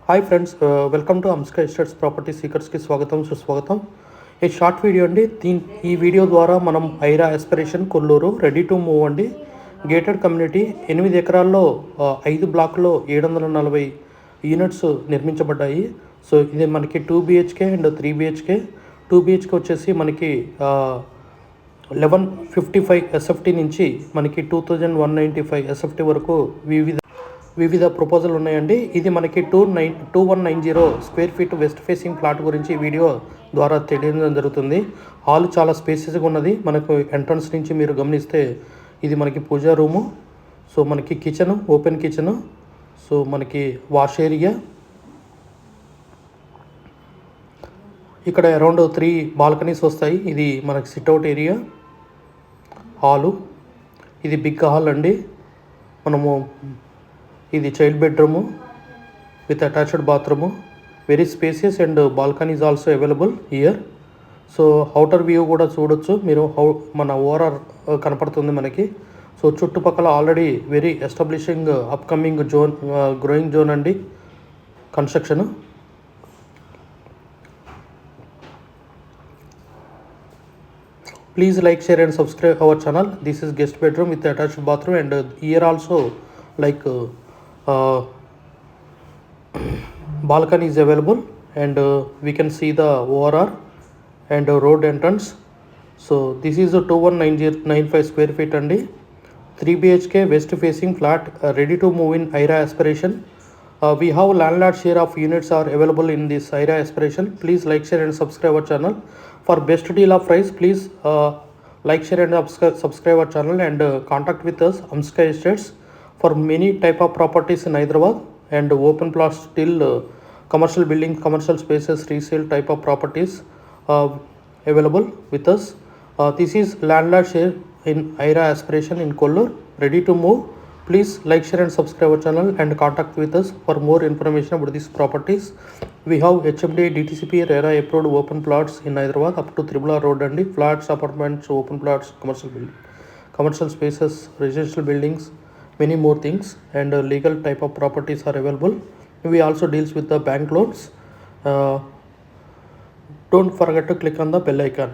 Hi friends, welcome to Amska estates property సీకర్స్కి స్వాగతం సుస్వాగతం. ఈ షార్ట్ వీడియో అండి. ఈ వీడియో ద్వారా మనం Aira aspiration Kollur ready to move అండి. గేటెడ్ కమ్యూనిటీ 8 ఎకరాల్లో 5 బ్లాక్లో 740 యూనిట్స్ నిర్మించబడ్డాయి. సో ఇది మనకి 2 BHK అండ్ 3 BHK. 2 BHK వచ్చేసి మనకి 1155 SFT నుంచి మనకి 2195 SFT వరకు వివిధ ప్రపోజల్ ఉన్నాయండి. ఇది మనకి 2190 square feet west facing plot గురించి వీడియో ద్వారా తెలియడం జరుగుతుంది. హాల్ చాలా స్పేసెస్గా ఉన్నది. మనకు ఎంట్రన్స్ నుంచి మీరు గమనిస్తే ఇది మనకి పూజా రూము. సో మనకి కిచెను, ఓపెన్ కిచెను. సో మనకి వాష్ ఏరియా. ఇక్కడ అరౌండ్ 3 బాల్కనీస్ వస్తాయి. ఇది మనకి సిట్అవుట్ ఏరియా, హాలు. ఇది బిగ్ హాల్ అండి. మనము ఇది child bedroom with attached bathroom. Very spacious and balconies also available here. So outer view కూడా చూడొచ్చు మీరు. మన ఓఆర్ఆర్ కనపడుతుంది మనకి. సో చుట్టుపక్కల already very establishing upcoming zone, growing zone అండి construction. Please like, share and subscribe our channel. This is guest bedroom with attached bathroom, and here also like balcony is available, and we can see the ORR and road entrance. So this is a 2195 square feet and 3 BHK west facing flat, ready to move in IRA aspiration. We have landlord share of units are available in this IRA aspiration. Please like, share and subscribe our channel. For best deal of price, please like, share and subscribe our channel, and contact with us Amska Estates for many type of properties in Hyderabad, and open plots till commercial buildings, commercial spaces, resale type of properties available with us. This is landlord share in IRA aspiration in Kollur, ready to move. Please like, share and subscribe our channel, and contact with us for more information about these properties. We have HMD, DTCP, RERA approved open plots in Hyderabad up to Tribula Road and flats, apartments, open plots, commercial spaces, residential buildings, many more things, and legal type of properties are available. We also deals with the bank loans. Don't forget to click on the bell icon.